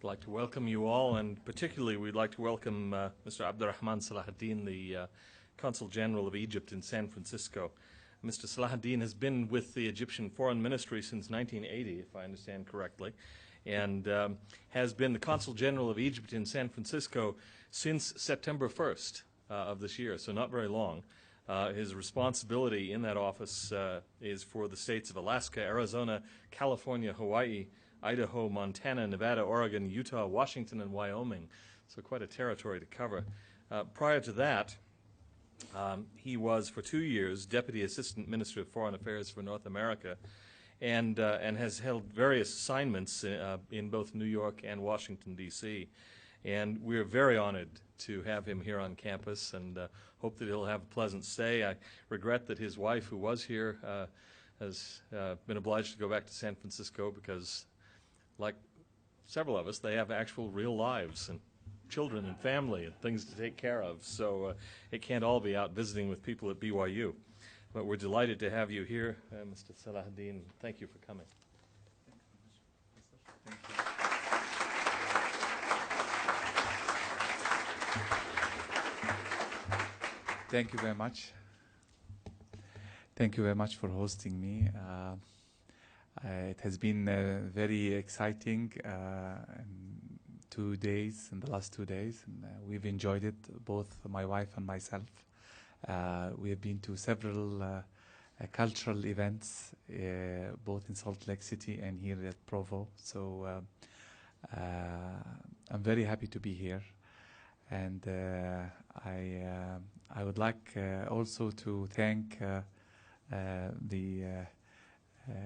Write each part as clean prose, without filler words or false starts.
I'd like to welcome you all, and particularly we'd like to welcome Mr. Abderahman Salaheldin, the Consul General of Egypt in San Francisco. Mr. Salaheldin has been with the Egyptian Foreign Ministry since 1980, if I understand correctly, and has been the Consul General of Egypt in San Francisco since September 1st of this year, so not very long. His responsibility in that office is for the states of Alaska, Arizona, California, Hawaii, Idaho, Montana, Nevada, Oregon, Utah, Washington, and Wyoming. So quite a territory to cover. Prior to that, he was for 2 years Deputy Assistant Minister of Foreign Affairs for North America, and has held various assignments in both New York and Washington, D.C. And we're very honored to have him here on campus, and hope that he'll have a pleasant stay. I regret that his wife, who was here, has been obliged to go back to San Francisco because, like several of us, they have actual real lives and children and family and things to take care of. So it can't all be out visiting with people at BYU. But we're delighted to have you here, Mr. Salaheldin. Thank you for coming. Thank you very much. Thank you very much for hosting me. It has been very exciting 2 days, in the last 2 days, and we've enjoyed it, both my wife and myself. We have been to several cultural events, both in Salt Lake City and here at Provo. So I'm very happy to be here. And I would like also to thank the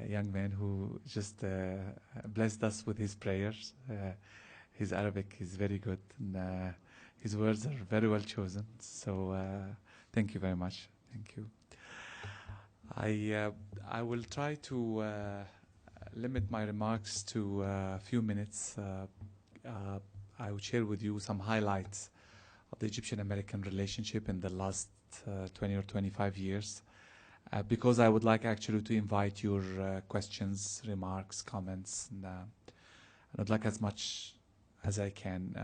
young man who just blessed us with his prayers. His Arabic is very good, and his words are very well chosen. So thank you very much. Thank you. I will try to limit my remarks to a few minutes. I will share with you some highlights of the Egyptian-American relationship in the last 20 or 25 years, because I would like actually to invite your questions, remarks, comments, and I'd like as much as I can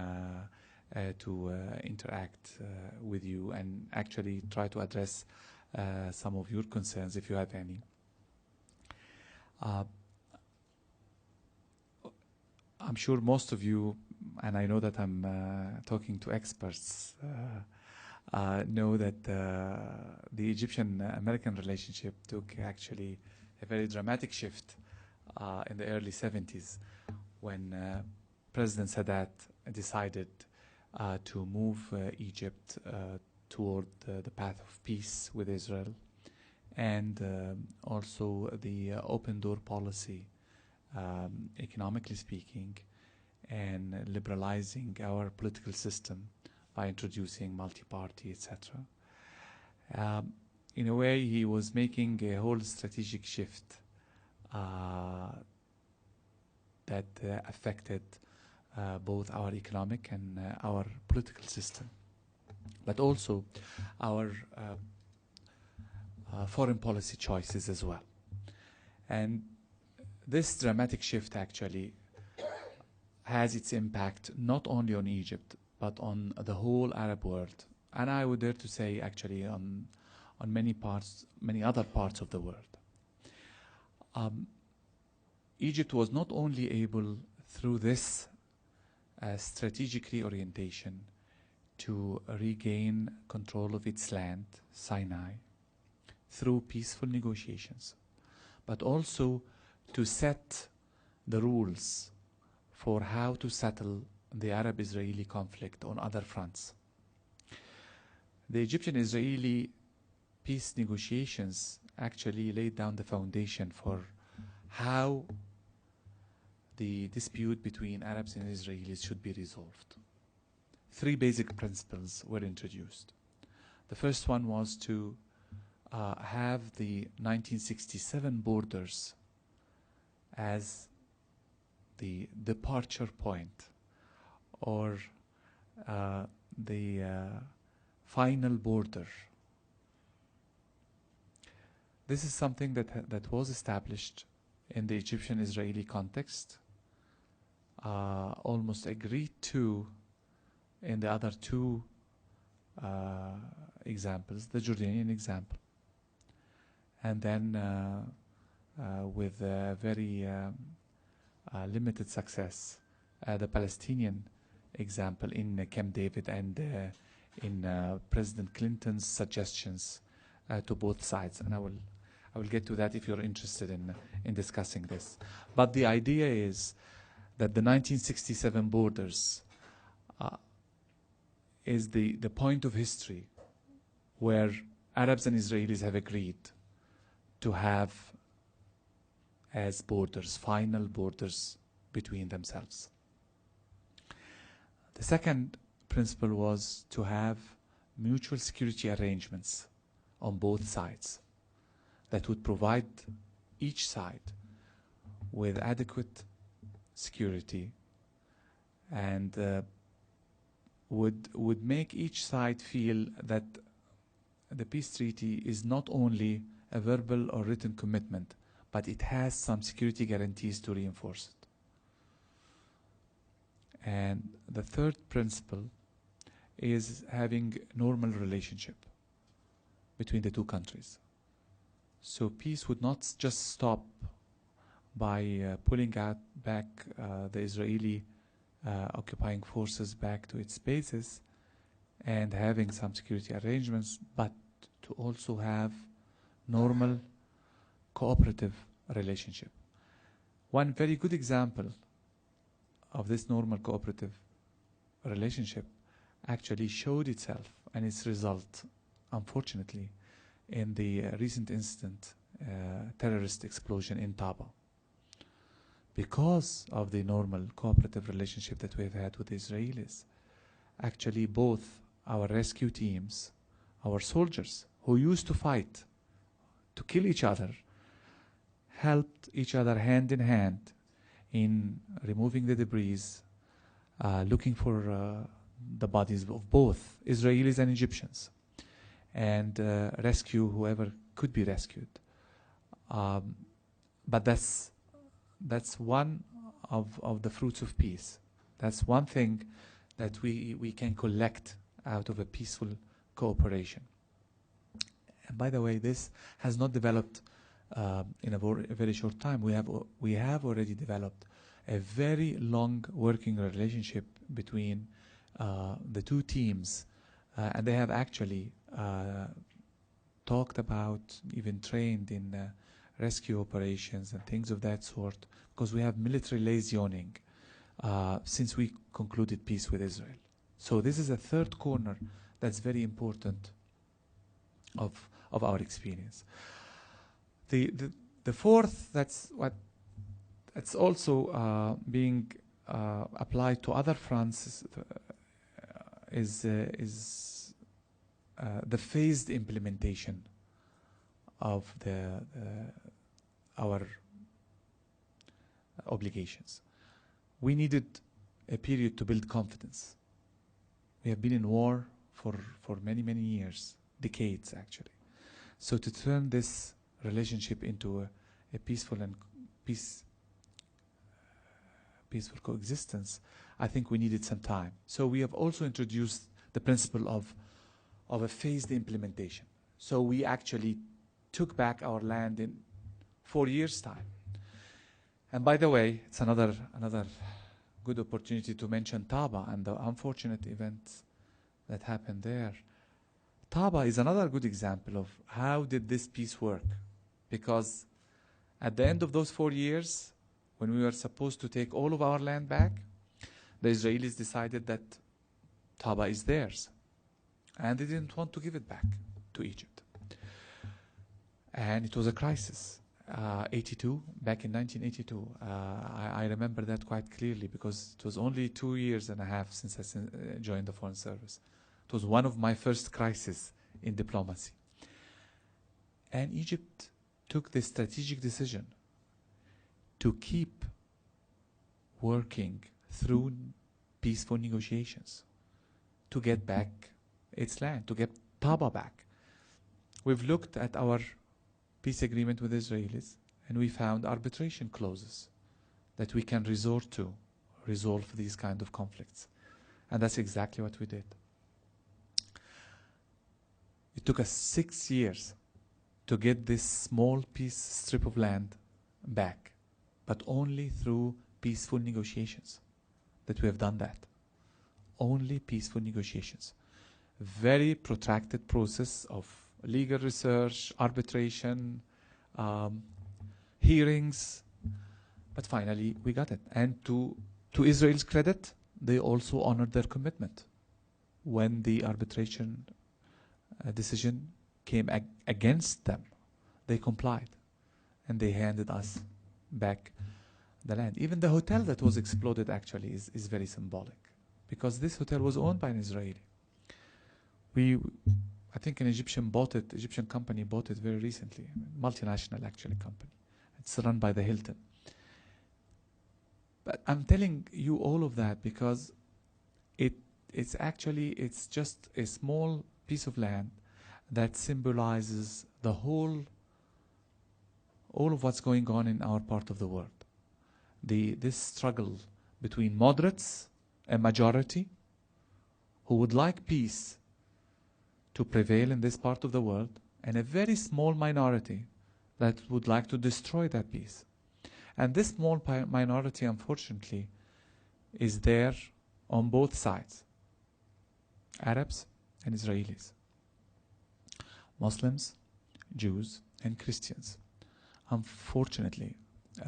to interact with you and actually try to address some of your concerns if you have any. I'm sure most of you, and I know that I'm talking to experts, know that the Egyptian-American relationship took actually a very dramatic shift in the early 70s when President Sadat decided to move Egypt toward the path of peace with Israel, and also the open door policy, economically speaking, and liberalizing our political system by introducing multi-party, etc. In a way, he was making a whole strategic shift that affected both our economic and our political system, but also our foreign policy choices as well. And this dramatic shift actually has its impact not only on Egypt, but on the whole Arab world, and I would dare to say actually on many other parts of the world. Egypt was not only able, through this strategic reorientation, to regain control of its land, Sinai, through peaceful negotiations, but also to set the rules for how to settle the Arab-Israeli conflict on other fronts. The Egyptian-Israeli peace negotiations actually laid down the foundation for how the dispute between Arabs and Israelis should be resolved. 3 basic principles were introduced. The first one was to have the 1967 borders as the departure point, or the final border. This is something that was established in the Egyptian-Israeli context almost agreed to in the other two examples, the Jordanian example. And then with very limited success, the Palestinian example in Camp David and in President Clinton's suggestions to both sides. And I will get to that if you're interested in discussing this. But the idea is that the 1967 borders is the point of history where Arabs and Israelis have agreed to have as borders, final borders between themselves. The second principle was to have mutual security arrangements on both sides that would provide each side with adequate security and would make each side feel that the peace treaty is not only a verbal or written commitment, but it has some security guarantees to reinforce it. And the third principle is having normal relationship between the two countries. So peace would not just stop by pulling back the Israeli occupying forces back to its bases and having some security arrangements, but to also have normal cooperative relationship. One very good example of this normal cooperative relationship actually showed itself and its result, unfortunately, in the recent incident, terrorist explosion in Taba. Because of the normal cooperative relationship that we've had with the Israelis, actually both our rescue teams, our soldiers who used to fight to kill each other, helped each other hand in hand in removing the debris, looking for the bodies of both Israelis and Egyptians, and rescue whoever could be rescued. But that's one of the fruits of peace. That's one thing that we can collect out of a peaceful cooperation. And by the way, this has not developed in a very short time. We have already developed a very long working relationship between the two teams, and they have actually talked about, even trained in rescue operations and things of that sort, because we have military liaising since we concluded peace with Israel. So this is a third corner that's very important of our experience. The fourth, that's also being applied to other fronts, is the phased implementation of our obligations. We needed a period to build confidence. We have been in war for many, many years, decades actually. So to turn this relationship into a peaceful and peaceful coexistence, I think we needed some time. So we have also introduced the principle of a phased implementation. So we actually took back our land in 4 years' time. And by the way, it's another good opportunity to mention Taba and the unfortunate events that happened there. Taba is another good example of how did this peace work. Because at the end of those 4 years, when we were supposed to take all of our land back, the Israelis decided that Taba is theirs. And they didn't want to give it back to Egypt. And it was a crisis. 82, back in 1982. I remember that quite clearly because it was only 2 years and a half since I joined the Foreign Service. It was one of my first crises in diplomacy. And Egypt took the strategic decision to keep working through peaceful negotiations to get back its land, to get Taba back. We've looked at our peace agreement with Israelis and we found arbitration clauses that we can resort to resolve these kind of conflicts. And that's exactly what we did. It took us 6 years to get this small strip of land back, but only through peaceful negotiations that we have done that. Only peaceful negotiations. Very protracted process of legal research, arbitration, hearings, but finally we got it. And to Israel's credit, they also honored their commitment. When the arbitration decision came against them, they complied and they handed us back the land. Even the hotel that was exploded actually is very symbolic, because this hotel was owned by an Israeli. I think an Egyptian company bought it very recently, multinational actually company. It's run by the Hilton. But I'm telling you all of that because it's just a small piece of land that symbolizes all of what's going on in our part of the world. This struggle between moderates, a majority, who would like peace to prevail in this part of the world, and a very small minority that would like to destroy that peace. And this small minority, unfortunately, is there on both sides, Arabs and Israelis, Muslims, Jews, and Christians. Unfortunately,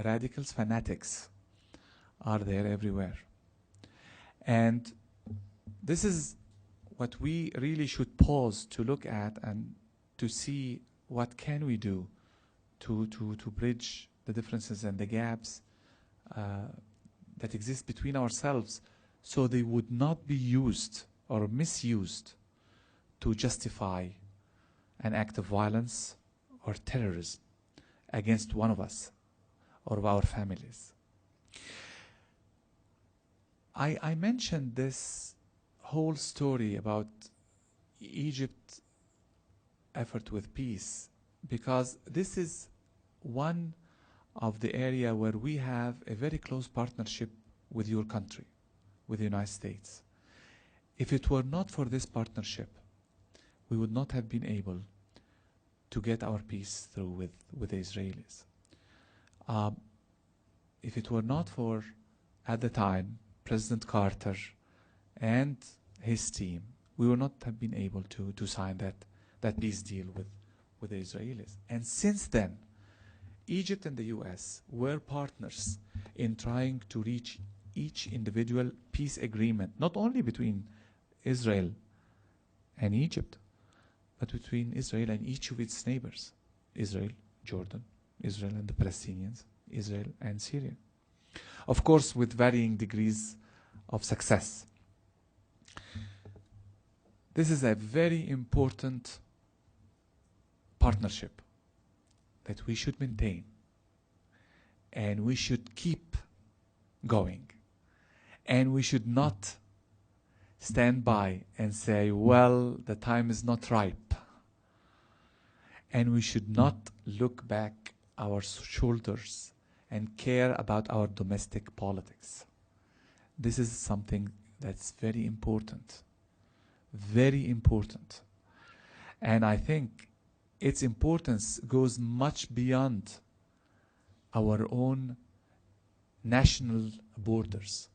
radicals, fanatics are there everywhere. And this is what we really should pause to look at and to see what can we do to bridge the differences and the gaps that exist between ourselves, so they would not be used or misused to justify an act of violence or terrorism against one of us or our families. I mentioned this whole story about Egypt's effort with peace because this is one of the area where we have a very close partnership with your country, with the United States. If it were not for this partnership, we would not have been able to get our peace through with the Israelis. If it were not for, at the time, President Carter and his team, we would not have been able to sign that peace deal with the Israelis. And since then, Egypt and the US were partners in trying to reach each individual peace agreement, not only between Israel and Egypt, but between Israel and each of its neighbors, Israel, Jordan, Israel and the Palestinians, Israel and Syria. Of course, with varying degrees of success. This is a very important partnership that we should maintain, and we should keep going, and we should not stand by and say, well, the time is not ripe, and we should not look back our shoulders and care about our domestic politics. This is something that's very important, and I think its importance goes much beyond our own national borders.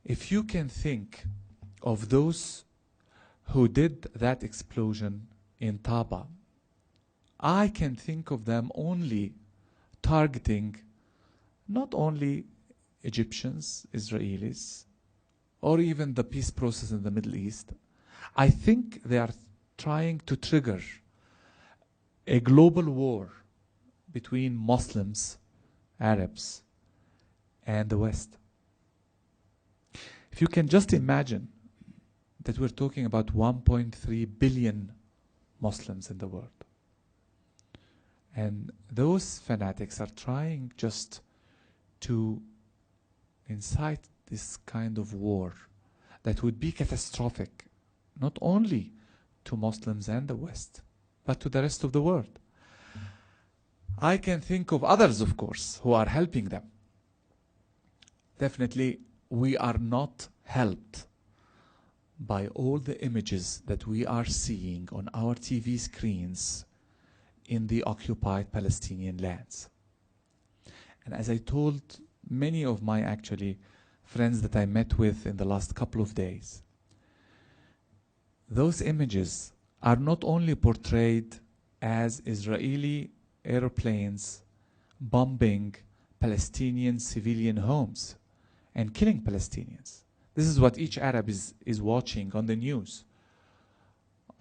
If you can think of those who did that explosion in Taba, I can think of them only targeting not only Egyptians, Israelis, or even the peace process in the Middle East. I think they are trying to trigger a global war between Muslims, Arabs, and the West. If you can just imagine that we're talking about 1.3 billion Muslims in the world. And those fanatics are trying just to incite this kind of war that would be catastrophic, not only to Muslims and the West, but to the rest of the world. I can think of others, of course, who are helping them. definitely we are not helped by all the images that we are seeing on our TV screens in the occupied Palestinian lands. And as I told many of my actually friends that I met with in the last couple of days, those images are not only portrayed as Israeli airplanes bombing Palestinian civilian homes and killing Palestinians. This is what each Arab is watching on the news.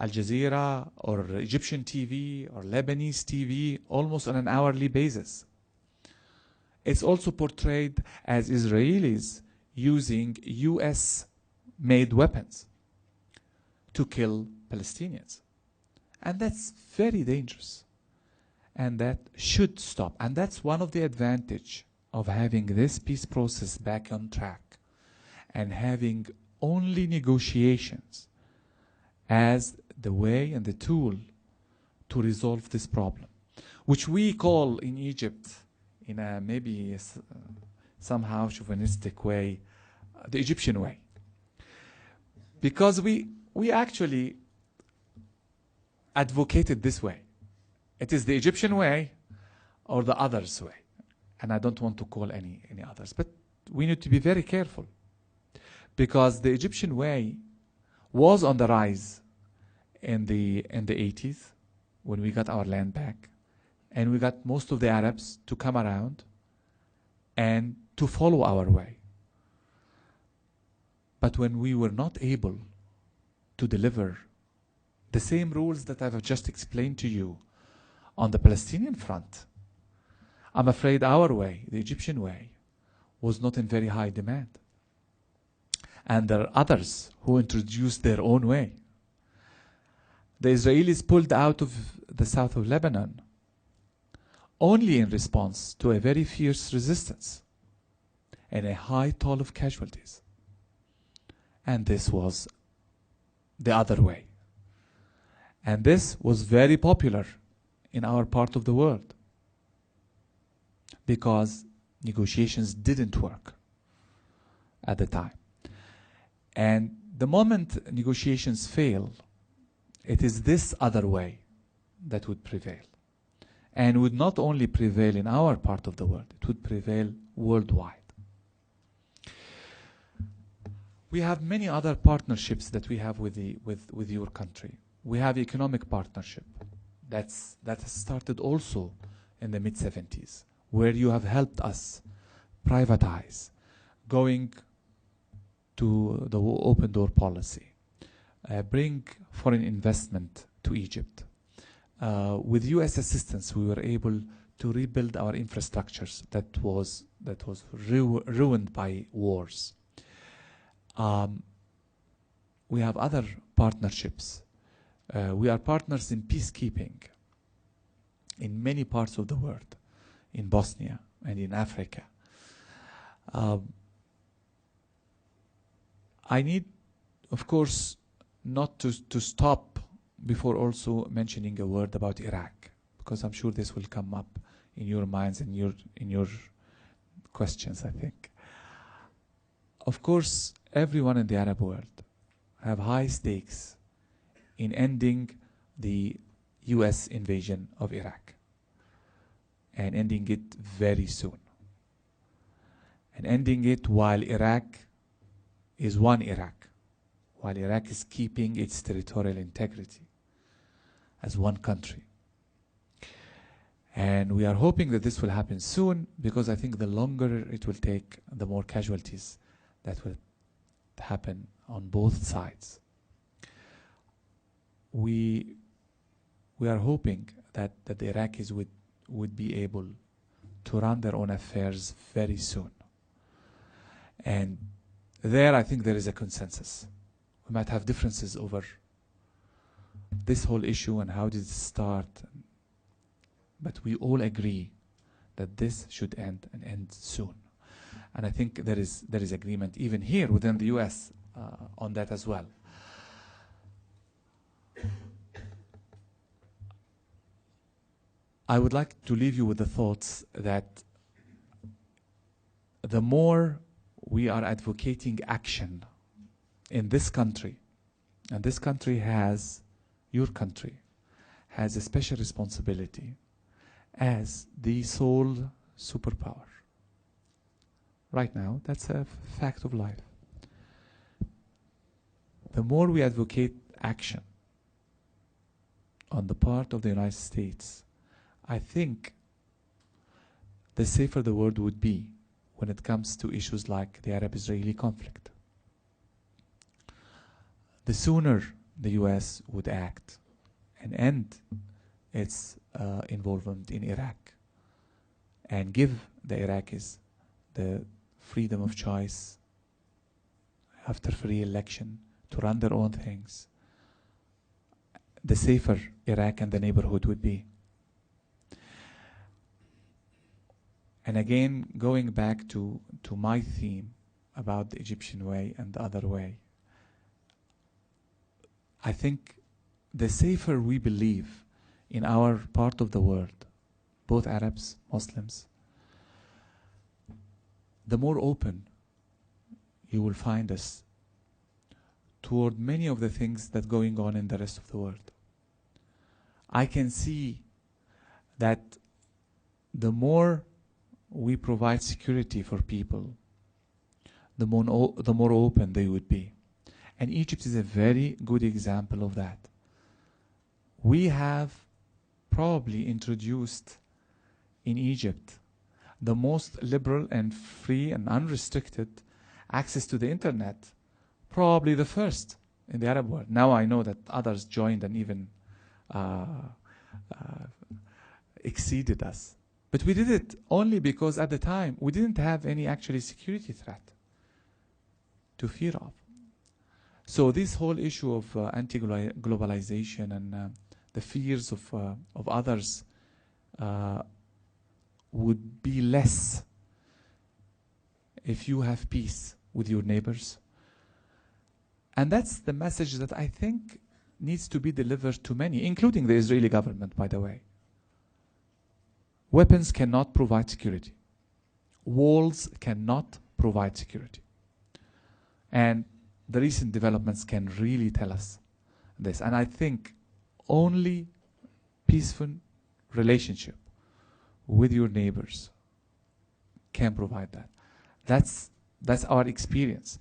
Al Jazeera or Egyptian TV or Lebanese TV almost on an hourly basis. It's also portrayed as Israelis using US-made weapons to kill Palestinians. And that's very dangerous. And that should stop. And that's one of the advantages of having this peace process back on track and having only negotiations as the way and the tool to resolve this problem, which we call in Egypt, in a maybe somehow chauvinistic way, the Egyptian way. Because we actually advocated this way. It is the Egyptian way or the others' way. And I don't want to call any others. But we need to be very careful. Because the Egyptian way was on the rise in the 80s when we got our land back. And we got most of the Arabs to come around and to follow our way. But when we were not able to deliver the same rules that I've just explained to you on the Palestinian front, I'm afraid our way, the Egyptian way, was not in very high demand. And there are others who introduced their own way. The Israelis pulled out of the south of Lebanon only in response to a very fierce resistance and a high toll of casualties. And this was the other way. And this was very popular in our part of the world because negotiations didn't work at the time. And the moment negotiations fail, it is this other way that would prevail. And would not only prevail in our part of the world, it would prevail worldwide. We have many other partnerships that we have with your country. We have economic partnership that has started also in the mid-70s, where you have helped us privatize, going to the open door policy, bring foreign investment to Egypt. With US assistance, we were able to rebuild our infrastructures that was ruined by wars. We have other partnerships. We are partners in peacekeeping in many parts of the world, in Bosnia and in Africa. I need, of course, not to stop before also mentioning a word about Iraq, because I'm sure this will come up in your minds and in your questions, I think. Of course, everyone in the Arab world have high stakes in ending the US invasion of Iraq and ending it very soon. And ending it while Iraq is one Iraq, while Iraq is keeping its territorial integrity as one country. And we are hoping that this will happen soon, because I think the longer it will take, the more casualties that will happen on both sides. We are hoping that the Iraqis would be able to run their own affairs very soon. And there I think there is a consensus. We might have differences over this whole issue and how did it start, but we all agree that this should end and end soon. And I think there is agreement even here within the US on that as well. I would like to leave you with the thoughts that the more we are advocating action in this country. And this country has, your country, has a special responsibility as the sole superpower. Right now, that's a fact of life. The more we advocate action on the part of the United States, I think the safer the world would be when it comes to issues like the Arab-Israeli conflict. The sooner the US would act and end its involvement in Iraq and give the Iraqis the freedom of choice after free election to run their own things, the safer Iraq and the neighborhood would be. And again, going back to my theme about the Egyptian way and the other way, I think the safer we believe in our part of the world, both Arabs, Muslims, the more open you will find us toward many of the things that are going on in the rest of the world. I can see that the more we provide security for people, the more open they would be. And Egypt is a very good example of that. We have probably introduced in Egypt the most liberal and free and unrestricted access to the internet, probably the first in the Arab world. Now I know that others joined and even exceeded us. But we did it only because at the time we didn't have any actually security threat to fear of. So this whole issue of anti-globalization and the fears of others would be less if you have peace with your neighbors. And that's the message that I think needs to be delivered to many, including the Israeli government, by the way. Weapons cannot provide security. Walls cannot provide security. And the recent developments can really tell us this. And I think only peaceful relationship with your neighbors can provide that. That's our experience.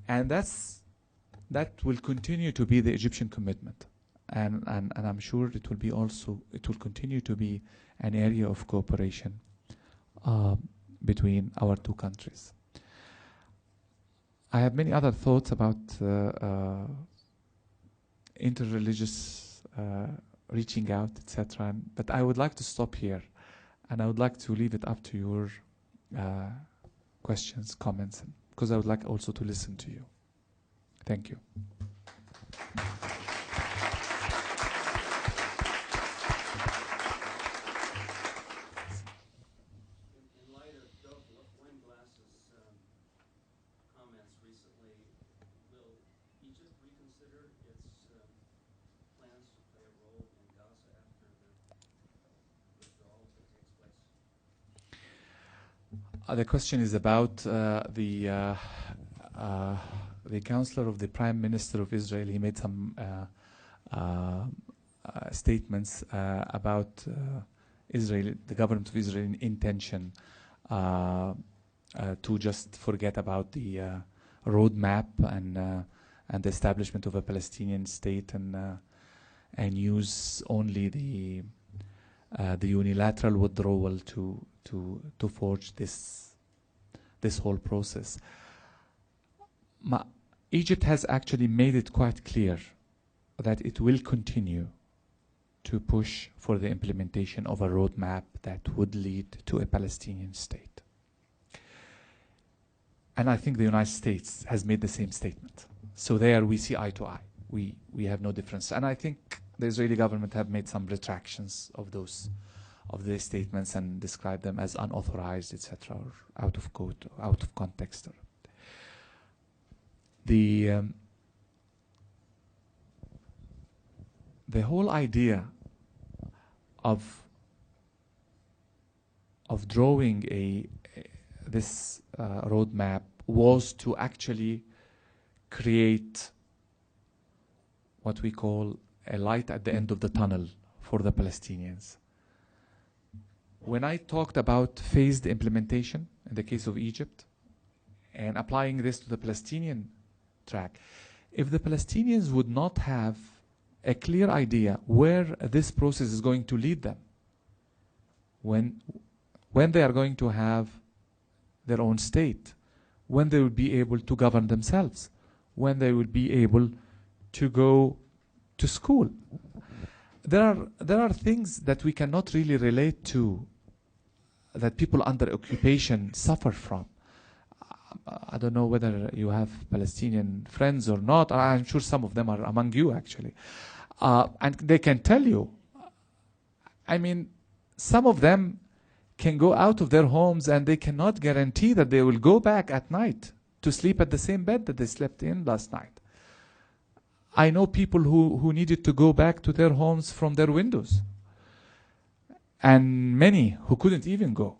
And that will continue to be the Egyptian commitment. And I'm sure it will continue to be an area of cooperation between our two countries. I have many other thoughts about interreligious reaching out, etc. But I would like to stop here, and I would like to leave it up to your questions, comments, because I would like also to listen to you. Thank you. The question is about the counselor of the Prime Minister of Israel. He made some statements about Israel, the government of Israel intention to just forget about the roadmap and the establishment of a Palestinian state and use only the unilateral withdrawal to forge this whole process. Egypt has actually made it quite clear that it will continue to push for the implementation of a roadmap that would lead to a Palestinian state. And I think the United States has made the same statement. So there we see eye to eye. We have no difference. And I think the Israeli government have made some retractions of these statements and described them as unauthorized, etc., or out of quote, out of context. The whole idea of drawing this roadmap was to actually create what we call a light at the end of the tunnel for the Palestinians. When I talked about phased implementation in the case of Egypt and applying this to the Palestinian track, if the Palestinians would not have a clear idea where this process is going to lead them, when they are going to have their own state, when they will be able to govern themselves, when they will be able to go to school. There are things that we cannot really relate to that people under occupation suffer from. I don't know whether you have Palestinian friends or not. I'm sure some of them are among you, actually. And they can tell you, I mean, some of them can go out of their homes and they cannot guarantee that they will go back at night to sleep at the same bed that they slept in last night. I know people who needed to go back to their homes from their windows. And many who couldn't even go.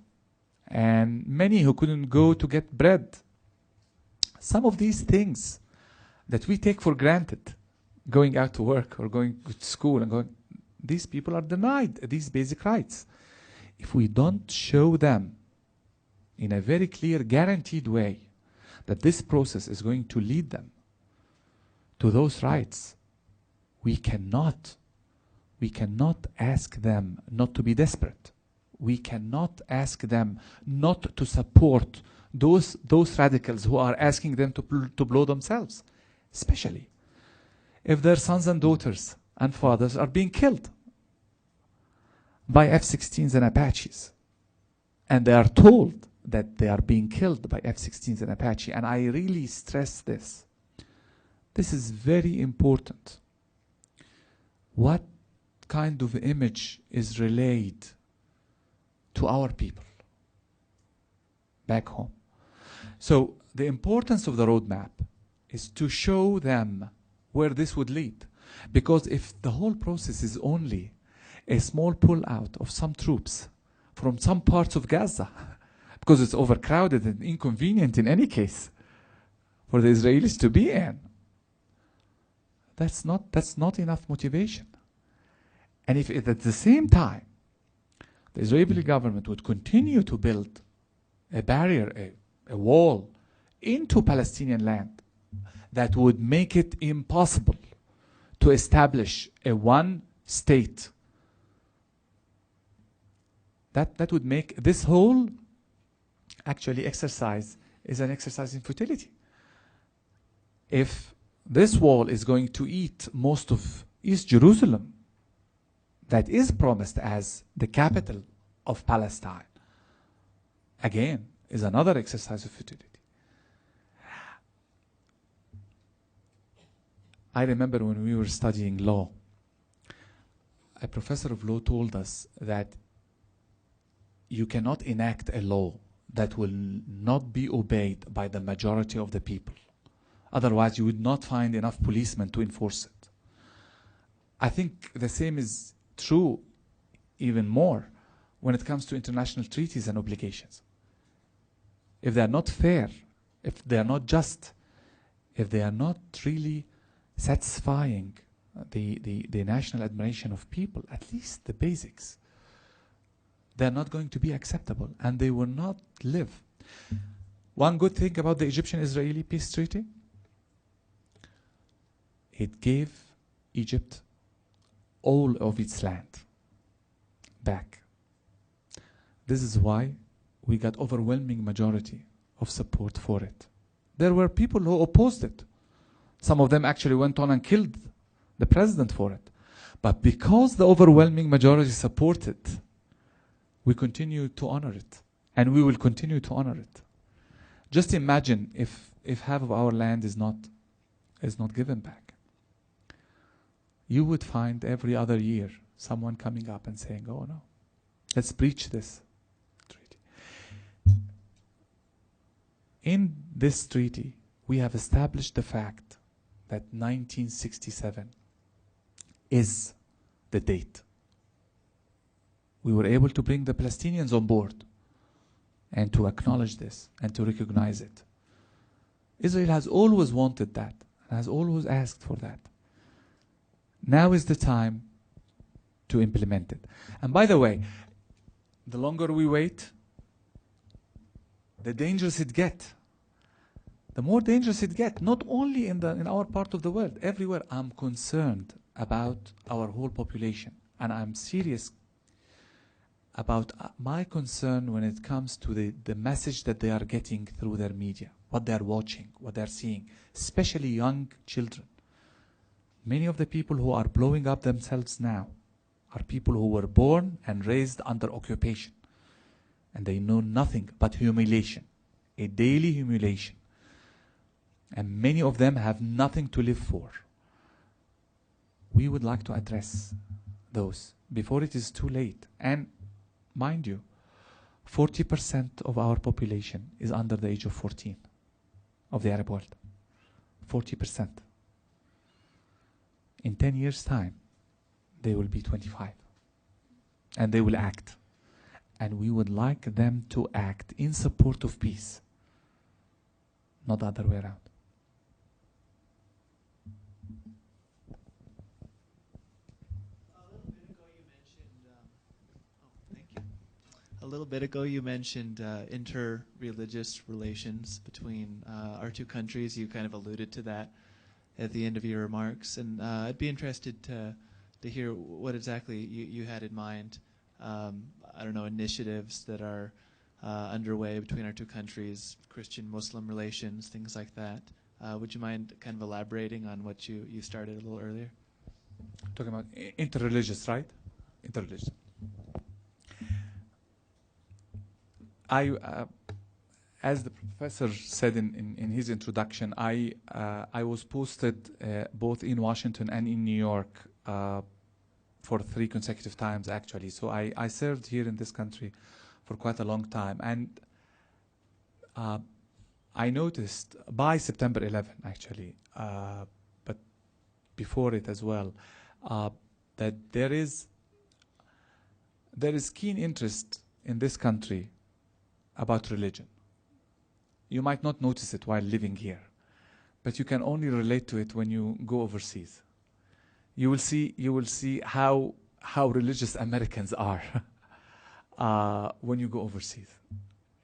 And many who couldn't go to get bread. Some of these things that we take for granted, going out to work or going to school and going, these people are denied these basic rights. If we don't show them in a very clear, guaranteed way that this process is going to lead them to those rights, we cannot ask them not to be desperate. We cannot ask them not to support those radicals who are asking them to blow themselves, especially if their sons and daughters and fathers are being killed by F-16s and Apaches. And they are told that they are being killed by F-16s and Apache. And I really stress this. This is very important. What kind of image is relayed to our people back home? So the importance of the roadmap is to show them where this would lead. Because if the whole process is only a small pull-out of some troops from some parts of Gaza, because it's overcrowded and inconvenient in any case for the Israelis to be in, that's not enough motivation. And if at the same time the Israeli government would continue to build a barrier, a wall into Palestinian land that would make it impossible to establish a one state, that would make this whole actually exercise is an exercise in futility. If this wall is going to eat most of East Jerusalem, that is promised as the capital of Palestine, again, is another exercise of futility. I remember when we were studying law, a professor of law told us that you cannot enact a law that will not be obeyed by the majority of the people. Otherwise, you would not find enough policemen to enforce it. I think the same is true even more when it comes to international treaties and obligations. If they are not fair, if they are not just, if they are not really satisfying the national admiration of people, at least the basics, they're not going to be acceptable and they will not live. One good thing about the Egyptian-Israeli peace treaty, it gave Egypt all of its land back. This is why we got overwhelming majority of support for it. There were people who opposed it. Some of them actually went on and killed the president for it. But because the overwhelming majority supported, we continue to honor it. And we will continue to honor it. Just imagine if half of our land is not given back. You would find every other year someone coming up and saying, oh no, let's breach this treaty. In this treaty, we have established the fact that 1967 is the date. We were able to bring the Palestinians on board and to acknowledge this and to recognize it. Israel has always wanted that, and has always asked for that. Now is the time to implement it. And by the way, the longer we wait, the dangerous it gets. The more dangerous it gets, not only in our part of the world, everywhere. I'm concerned about our whole population, and I'm serious about my concern when it comes to the message that they are getting through their media, what they're watching, what they're seeing, especially young children. Many of the people who are blowing up themselves now are people who were born and raised under occupation, and they know nothing but humiliation, a daily humiliation. And many of them have nothing to live for. We would like to address those before it is too late. And mind you, 40% of our population is under the age of 14 of the Arab world. 40%. In 10 years' time, they will be 25. And they will act. And we would like them to act in support of peace, not the other way around. A little bit ago you mentioned inter-religious relations between our two countries. You kind of alluded to that at the end of your remarks. And I'd be interested to hear what exactly you had in mind. I don't know, initiatives that are underway between our two countries, Christian-Muslim relations, things like that. Would you mind kind of elaborating on what you started a little earlier? Talking about interreligious, right? Interreligious. As the professor said in his introduction, I was posted both in Washington and in New York for 3 consecutive times, actually. So I served here in this country for quite a long time. And I noticed by September 11, actually, but before it as well, that there is keen interest in this country about religion. You might not notice it while living here, but you can only relate to it when you go overseas. You will see how religious Americans are when you go overseas.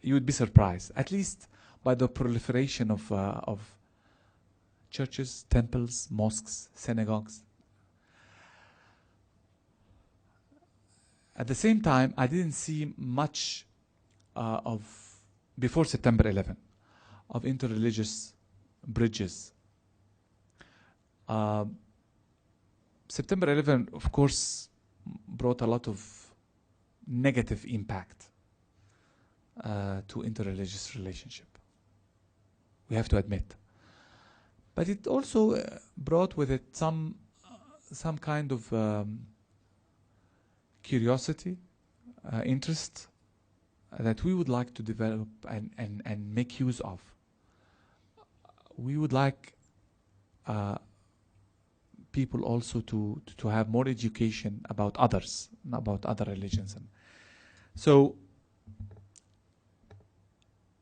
You would be surprised, at least by the proliferation of churches, temples, mosques, synagogues. At the same time, I didn't see much before September 11, of interreligious bridges. September 11, of course, brought a lot of negative impact to interreligious relationship. We have to admit. But it also brought with it some kind of curiosity, interest, that we would like to develop and make use of. We would like people also to have more education about others, about other religions. And so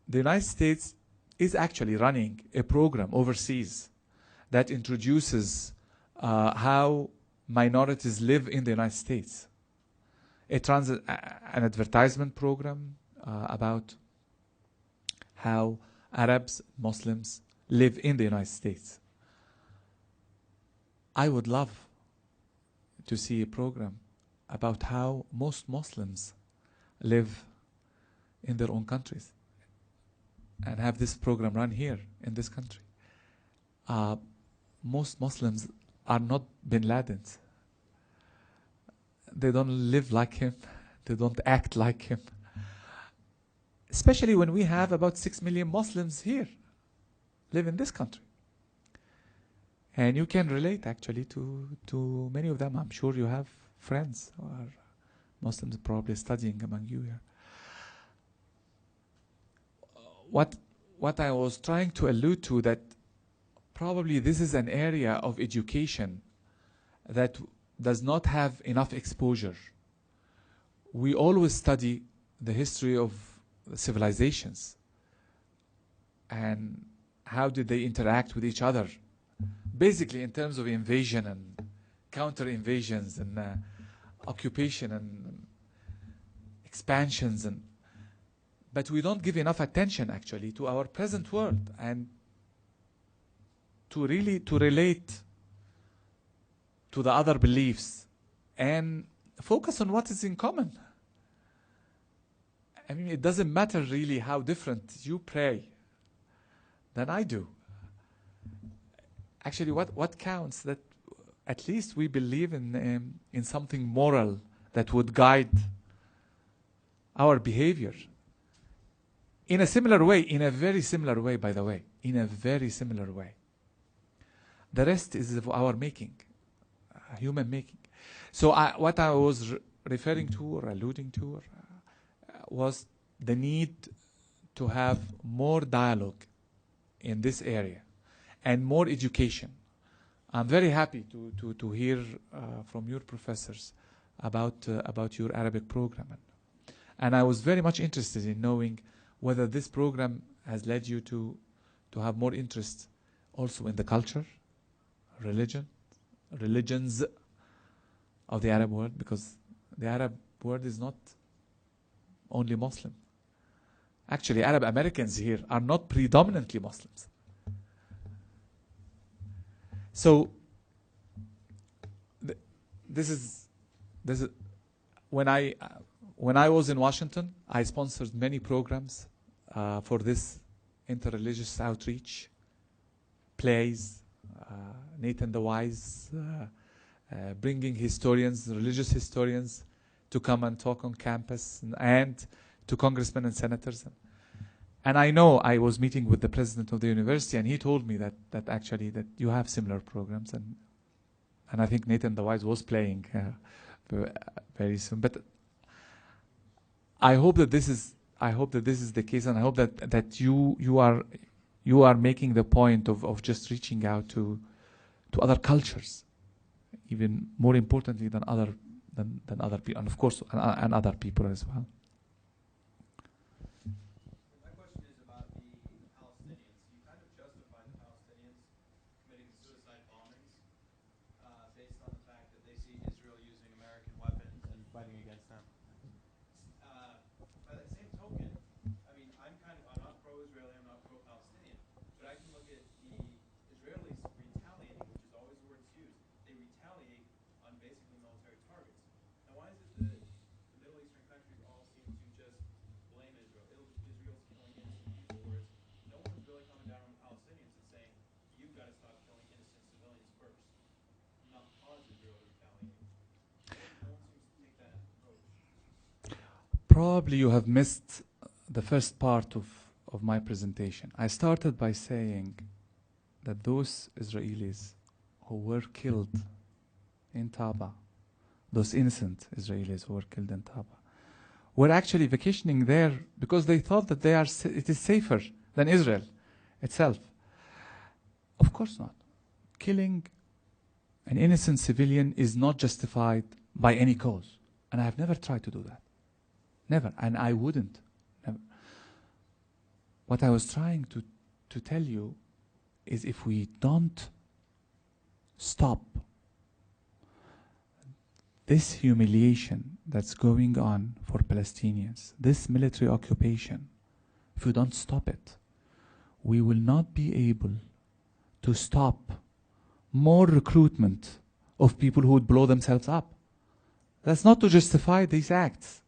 the United States is actually running a program overseas that introduces how minorities live in the United States. An advertisement program about how Arabs, Muslims live in the United States. I would love to see a program about how most Muslims live in their own countries and have this program run here in this country. Most Muslims are not bin Ladens. They don't live like him. They don't act like him. Especially when we have about 6 million Muslims here live in this country. And you can relate actually to many of them. I'm sure you have friends who are Muslims probably studying among you here. What I was trying to allude to, that probably this is an area of education that does not have enough exposure. We always study the history of civilizations and how did they interact with each other? Basically, in terms of invasion and counter-invasions and occupation and expansions, but we don't give enough attention actually to our present world and to relate to the other beliefs and focus on what is in common. I mean, it doesn't matter really how different you pray than I do. Actually, what counts that at least we believe in something moral that would guide our behavior. In a similar way, in a very similar way, by the way, in a very similar way. The rest is of our making, human making. So what I was referring to or alluding to was the need to have more dialogue in this area and more education. I'm very happy to hear from your professors about your Arabic program. And I was very much interested in knowing whether this program has led you to have more interest also in the culture, religions of the Arab world, because the Arab world is not only Muslim. Actually, Arab Americans here are not predominantly Muslims. So this is when I was in Washington, I sponsored many programs for this interreligious outreach, plays, Nathan the Wise, bringing historians, religious historians, to come and talk on campus, and to congressmen and senators. And I know I was meeting with the president of the university, and he told me that actually that you have similar programs, and I think Nathan the Wise was playing very soon. But I hope that this is the case, and I hope that you are making the point of just reaching out to other cultures, even more importantly than other people, and of course and other people as well. My question is about the Palestinians. You kind of justify the Palestinians committing suicide bombings based on the fact that they see Israel using American weapons and fighting against them. By that same token, I mean, I'm not pro-Israeli, I'm not pro-Palestinian, but I can look at the Israelis retaliating, which is always the word used. They retaliate on basically military targets. Now, why is it that the Middle Eastern countries all seem to just blame Israel? Israel's killing innocent people, whereas no one's really coming down on the Palestinians and saying, you've got to stop killing innocent civilians first, not cause Israel to retaliate. No one seems to take that approach. Probably you have missed the first part of my presentation. I started by saying that those Israelis who were killed in Taba, those innocent Israelis who were killed in Taba, were actually vacationing there because they thought that it is safer than Israel itself. Of course not. Killing an innocent civilian is not justified by any cause. And I have never tried to do that. Never. And I wouldn't. Never. What I was trying to tell you is, if we don't stop this humiliation that's going on for Palestinians, this military occupation, if we don't stop it, we will not be able to stop more recruitment of people who would blow themselves up. That's not to justify these acts.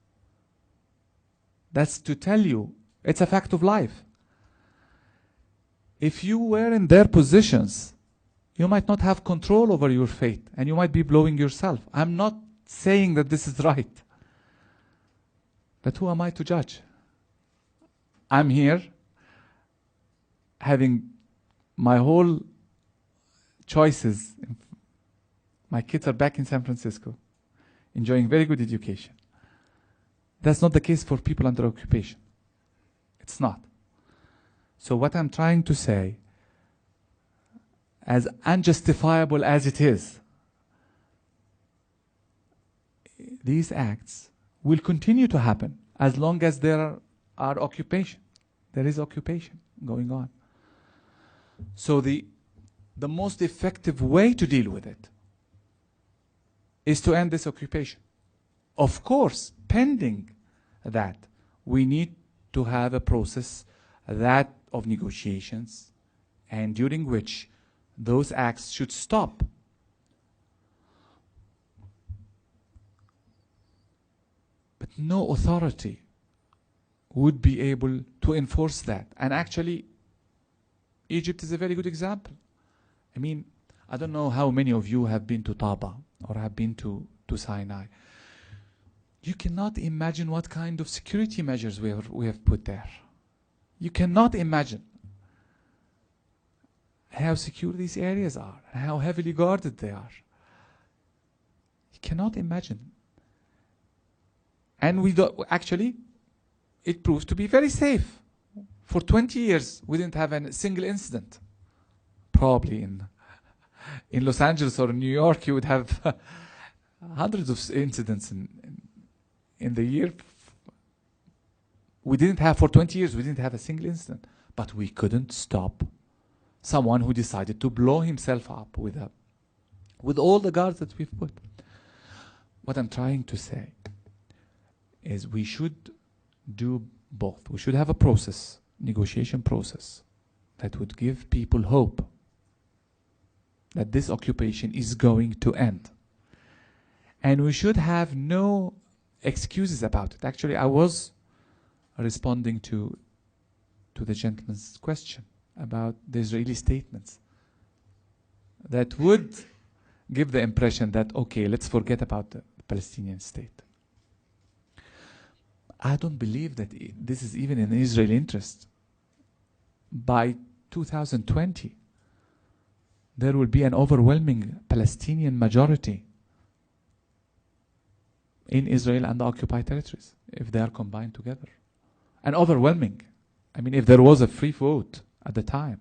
That's to tell you it's a fact of life. If you were in their positions, you might not have control over your fate, and you might be blowing yourself. I'm not saying that this is right. But who am I to judge? I'm here having my whole choices. My kids are back in San Francisco, enjoying very good education. That's not the case for people under occupation. It's not. So what I'm trying to say, as unjustifiable as it is, these acts will continue to happen as long as there are occupation. There is occupation going on. So the most effective way to deal with it is to end this occupation. Of course, pending that, we need to have a process that of negotiations, and during which those acts should stop. But no authority would be able to enforce that. And actually, Egypt is a very good example. I mean, I don't know how many of you have been to Taba or have been to Sinai. You cannot imagine what kind of security measures we have put there. You cannot imagine how secure these areas are, and how heavily guarded they are. You cannot imagine. And we don't, actually, it proves to be very safe. For 20 years, we didn't have a single incident. Probably in Los Angeles or New York, you would have hundreds of incidents in the year. We didn't have, for 20 years, we didn't have a single incident. But we couldn't stop someone who decided to blow himself up with all the guards that we've put. What I'm trying to say is we should do both. We should have a process, negotiation process, that would give people hope that this occupation is going to end. And we should have no excuses about it. Actually, I was responding to the gentleman's question about the Israeli statements that would give the impression that, okay, let's forget about the Palestinian state. I don't believe that this is even in Israeli interest. By 2020, there will be an overwhelming Palestinian majority in Israel and the occupied territories if they are combined together. An overwhelming. I mean, if there was a free vote at the time,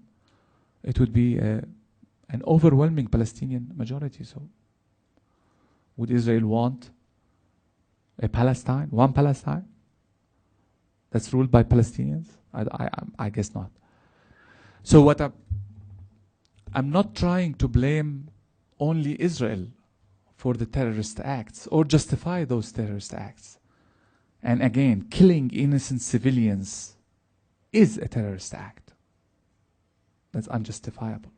it would be an overwhelming Palestinian majority. So, would Israel want a Palestine, one Palestine, that's ruled by Palestinians? I guess not. So what I'm not trying to blame only Israel for the terrorist acts or justify those terrorist acts. And again, killing innocent civilians is a terrorist act. That's unjustifiable.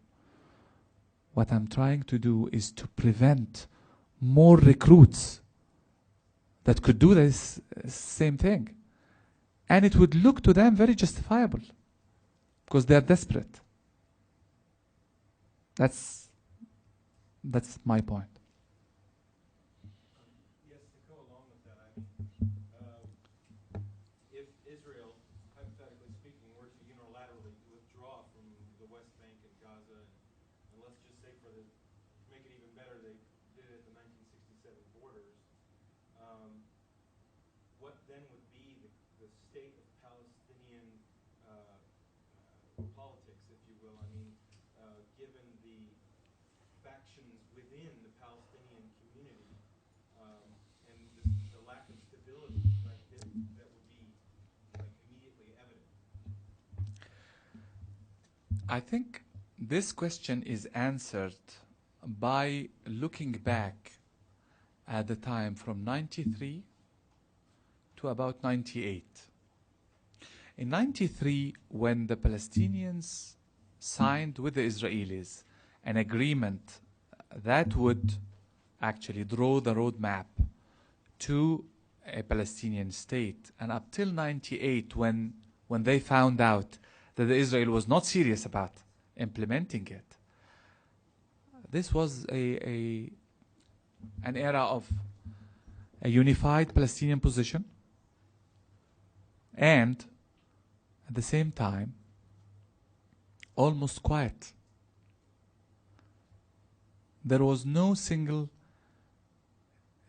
What I'm trying to do is to prevent more recruits that could do this same thing. And it would look to them very justifiable because they're desperate. That's my point. Yes, to go along with that, if Israel, hypothetically speaking, were to unilaterally withdraw from the West Bank and Gaza, and let's just say to make it even better, they did it at the 1967 borders, what then would be the state of Palestinian politics, if you will? I mean, given the factions within the Palestinian community and the lack of stability, like that would be like immediately evident. I think this question is answered by looking back at the time from 93 to about 98. In 93, when the Palestinians signed with the Israelis an agreement that would actually draw the roadmap to a Palestinian state, and up till 98, when they found out that Israel was not serious about implementing it, this was an era of a unified Palestinian position, and at the same time, almost quiet. There was no single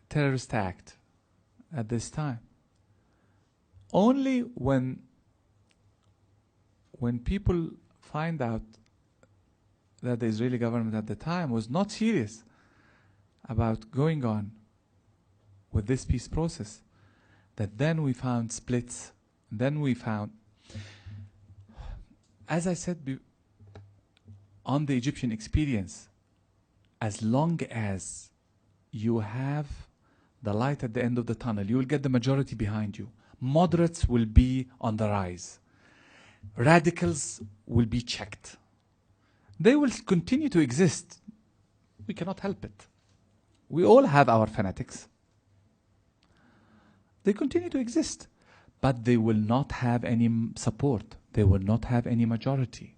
terrorist act at this time. Only when people find out that the Israeli government at the time was not serious about going on with this peace process, that then we found splits. Then we found, as I said on the Egyptian experience, as long as you have the light at the end of the tunnel, you will get the majority behind you. Moderates will be on the rise. Radicals will be checked. They will continue to exist. We cannot help it. We all have our fanatics. They continue to exist, but they will not have any support. They will not have any majority.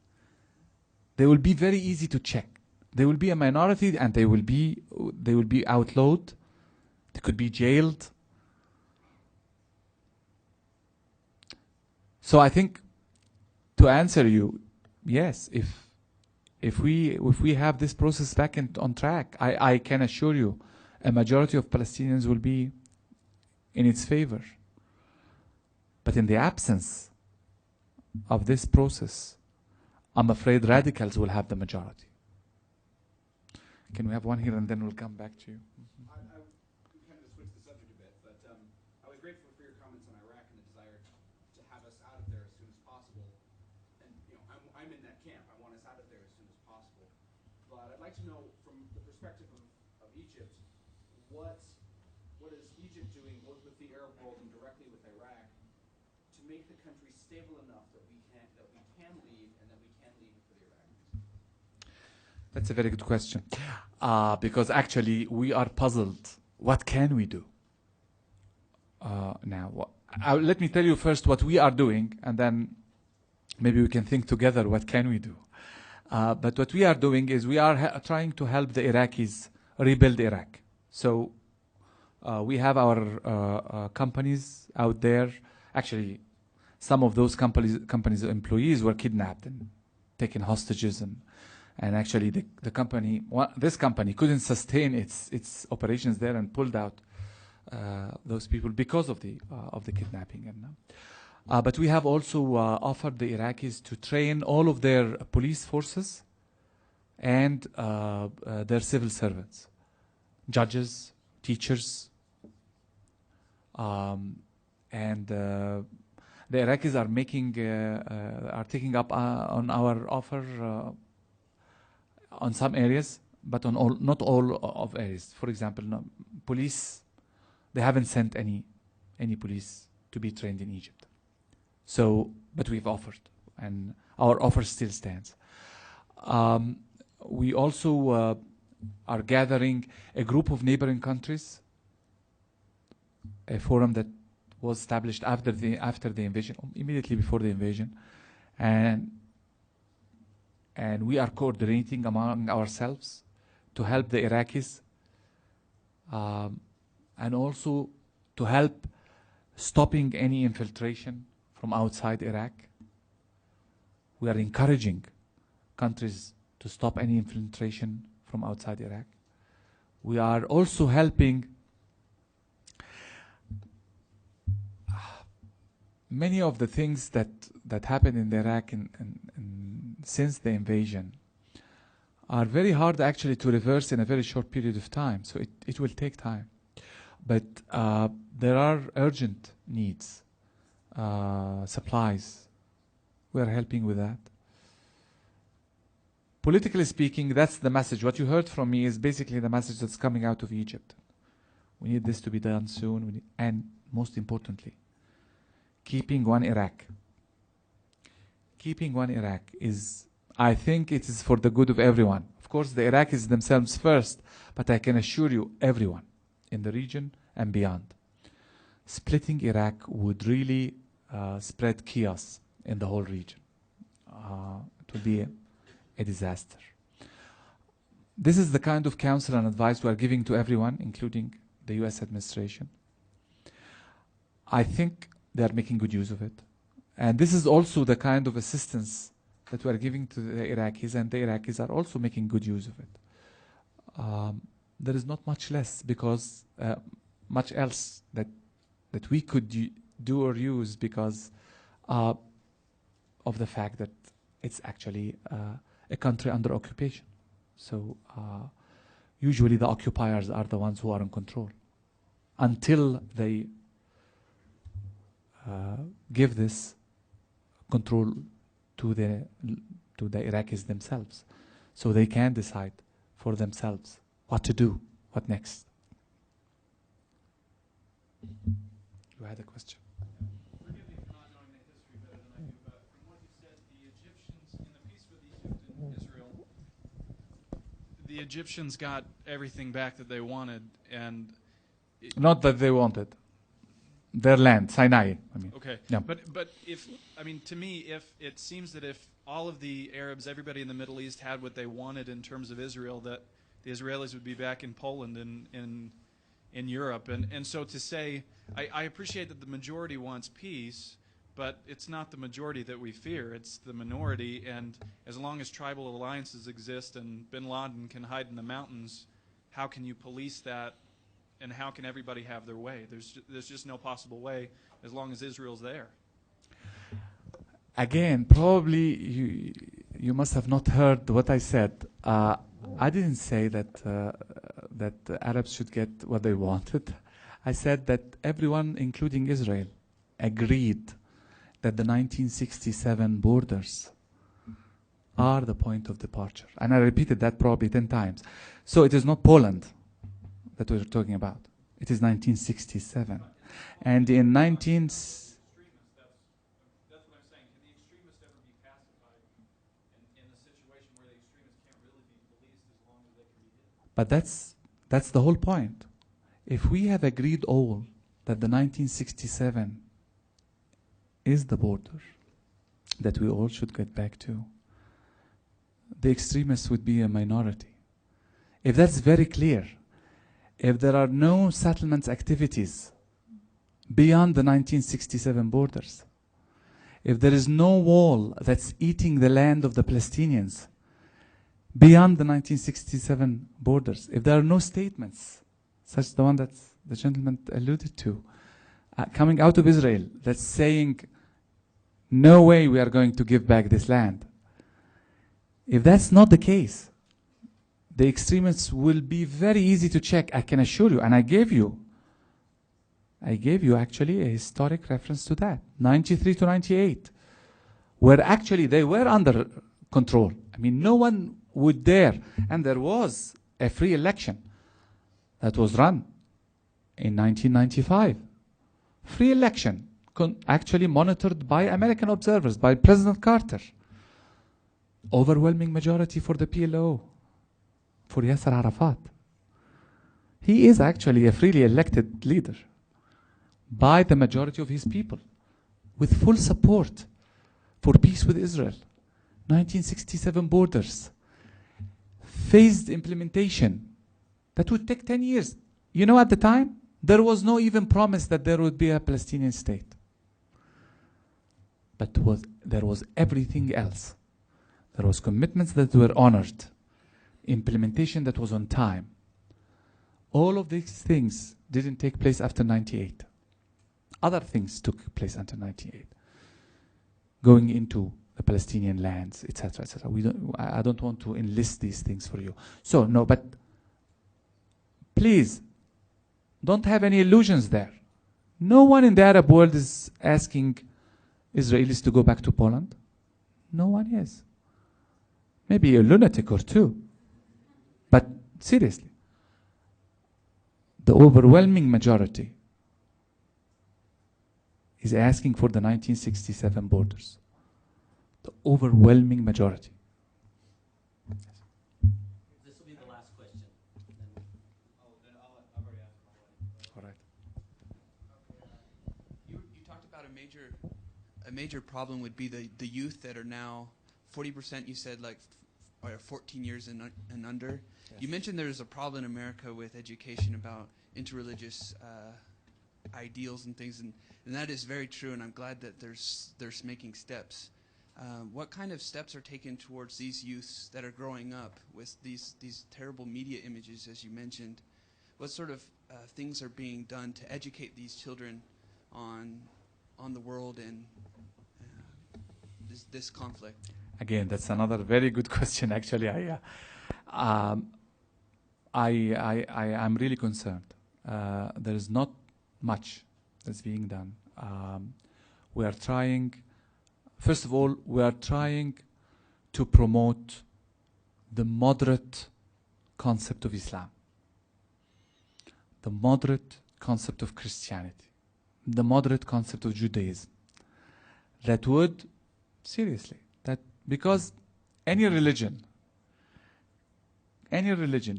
They will be very easy to check. They will be a minority, and they will be outlawed. They could be jailed. So I think, to answer you, yes, if we have this process back on track, I can assure you, a majority of Palestinians will be in its favor. But in the absence of this process, I'm afraid radicals will have the majority. Can we have one here, and then we'll come back to you? I kind of switch the subject a bit, but I was grateful for your comments on Iraq and the desire to have us out of there as soon as possible. And I'm in that camp. I want us out of there as soon as possible. But I'd like to know, from the perspective of Egypt, what is Egypt doing, both with the Arab world and directly with Iraq, to make the country stable enough that we can leave, and that we can leave for the Iraqis? That's a very good question. Because actually we are puzzled. What can we do? Now, let me tell you first what we are doing, and then maybe we can think together what can we do. But what we are doing is we are trying to help the Iraqis rebuild Iraq. So we have our companies out there. Actually, some of those companies' employees were kidnapped and taken hostages, and actually this company couldn't sustain its operations there and pulled out those people because of the kidnapping. But we have also offered the Iraqis to train all of their police forces and their civil servants, judges, teachers, and the Iraqis are taking up on our offer on some areas, but not all of areas. For example, police, they haven't sent any police to be trained in Egypt. So, but we've offered, and our offer still stands. We also are gathering a group of neighboring countries, a forum that was established after the invasion, immediately before the invasion, and we are coordinating among ourselves to help the Iraqis, and also to help stopping any infiltration from outside Iraq. We are encouraging countries to stop any infiltration from outside Iraq. We are also helping many of the things that happened in Iraq and since the invasion are very hard actually to reverse in a very short period of time. So it will take time. But there are urgent needs, supplies. We are helping with that. Politically speaking, that's the message. What you heard from me is basically the message that's coming out of Egypt. We need this to be done soon. And most importantly, keeping one Iraq. Keeping one Iraq is, I think it is for the good of everyone. Of course, the Iraqis themselves first, but I can assure you, everyone in the region and beyond. Splitting Iraq would really spread chaos in the whole region. It would be a disaster. This is the kind of counsel and advice we are giving to everyone, including the US administration. I think they are making good use of it. And this is also the kind of assistance that we are giving to the Iraqis, and the Iraqis are also making good use of it. There is not much less because much else that we could do or use because of the fact that it's actually a country under occupation. So usually the occupiers are the ones who are in control until they give this control to the Iraqis themselves. so they can decide for themselves what to do, what next. You had a question. Forgive me for not knowing the history better than I do, but from what you said, the Egyptians, in the peace with Egypt and Israel, the Egyptians got everything back that they wanted, and Not that they wanted. Their land, Sinai, I mean. okay. Yeah. But if, I mean, to me, if it seems that if all of the Arabs, everybody in the Middle East had what they wanted in terms of Israel, that the Israelis would be back in Poland and in Europe. And so to say, I appreciate that the majority wants peace, but it's not the majority that we fear. It's the minority. And as long as tribal alliances exist and bin Laden can hide in the mountains, how can you police that? And how can everybody have their way? There's just no possible way as long as Israel's there. Again, probably you must have not heard what I said. I didn't say that the Arabs should get what they wanted. I said that everyone, including Israel, agreed that the 1967 borders are the point of departure. And I repeated that probably 10 times. So it is not Poland that we're talking about. It is 1967. And in 19... That's what I'm saying. Can the extremists ever be pacified in a situation where the extremists can't really be policed as long as they can be hit? But that's the whole point. If we have agreed all that the 1967 is the border that we all should get back to, the extremists would be a minority. If that's very clear, if there are no settlement activities beyond the 1967 borders, if there is no wall that's eating the land of the Palestinians beyond the 1967 borders, if there are no statements, such the one that the gentleman alluded to, coming out of Israel that's saying, no way we are going to give back this land. If that's not the case, the extremists will be very easy to check, I can assure you, and I gave you actually a historic reference to that, 93 to 98, where actually they were under control. I mean, no one would dare, and there was a free election that was run in 1995. Free election, actually monitored by American observers, by President Carter. Overwhelming majority for the PLO, for Yasser Arafat. He is actually a freely elected leader by the majority of his people, with full support for peace with Israel. 1967 borders, phased implementation. That would take 10 years. You know, at the time, there was no even promise that there would be a Palestinian state. But there was everything else. There was commitments that were honored, implementation that was on time. All of these things didn't take place after 98. Other things took place after 98. Going into the Palestinian lands, etc., etc. I don't want to enlist these things for you. So, no, but please, don't have any illusions there. No one in the Arab world is asking Israelis to go back to Poland. No one is. Maybe a lunatic or two. But seriously, the overwhelming majority is asking for the 1967 borders. The overwhelming majority. This will be the last question. I've already asked my All right. You talked about a major problem would be the youth that are now 40%. You said like are 14 years and under. Yes. You mentioned there's a problem in America with education about interreligious ideals and things, and that is very true. And I'm glad that there's making steps. What kind of steps are taken towards these youths that are growing up with these terrible media images, as you mentioned? What sort of things are being done to educate these children on the world and this conflict? Again, that's another very good question. Actually, I'm really concerned. There is not much that's being done. We are trying. First of all, we are trying to promote the moderate concept of Islam, the moderate concept of Christianity, the moderate concept of Judaism. That would, seriously, that because any religion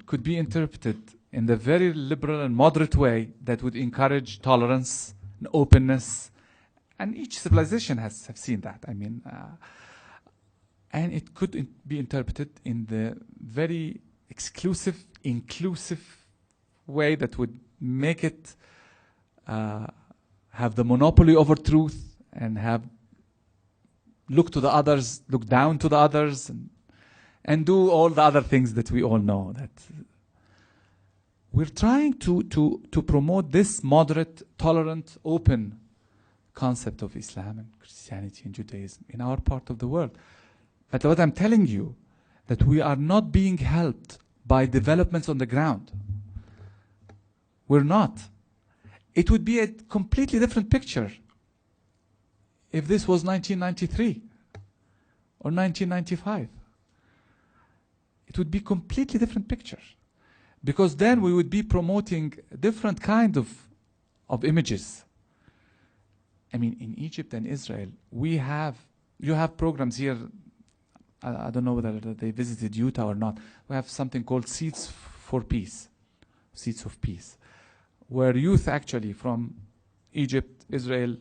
could be interpreted in the very liberal and moderate way that would encourage tolerance and openness, and each civilization have seen that. I mean, and it could be interpreted in the very exclusive, inclusive way that would make it have the monopoly over truth and have look to the others, look down to the others, and do all the other things that we all know. That we're trying to promote this moderate, tolerant, open concept of Islam and Christianity and Judaism in our part of the world. But what I'm telling you, that we are not being helped by developments on the ground. We're not. It would be a completely different picture if this was 1993 or 1995. It would be completely different picture, because then we would be promoting different kind of images. I mean, in Egypt and Israel, you have programs here. I don't know whether they visited Utah or not. We have something called Seeds for Peace, Seeds of Peace, where youth actually from Egypt, Israel,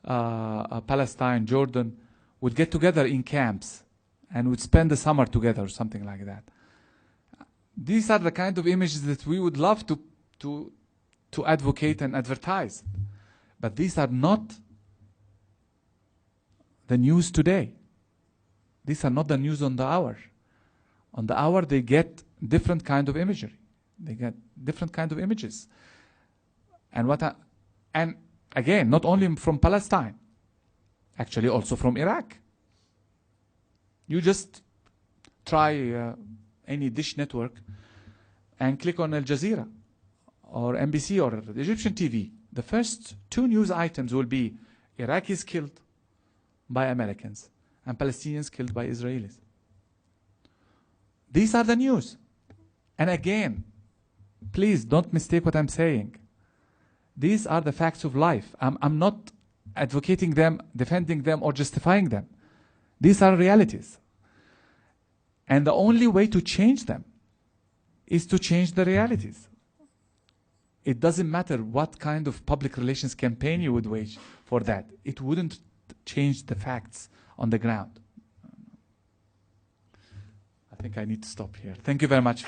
Palestine, Jordan would get together in camps and would spend the summer together or something like that. These are the kind of images that we would love to advocate and advertise. But these are not the news today. These are not the news on the hour. On the hour, they get different kind of imagery. They get different kind of images. And again, not only from Palestine, actually also from Iraq. You just try any dish network and click on Al Jazeera or NBC or the Egyptian TV. The first 2 news items will be Iraqis killed by Americans and Palestinians killed by Israelis. These are the news. And again, please don't mistake what I'm saying. These are the facts of life. I'm not advocating them, defending them, or justifying them. These are realities. And the only way to change them is to change the realities. It doesn't matter what kind of public relations campaign you would wage for that. It wouldn't change the facts on the ground. I think I need to stop here. Thank you very much.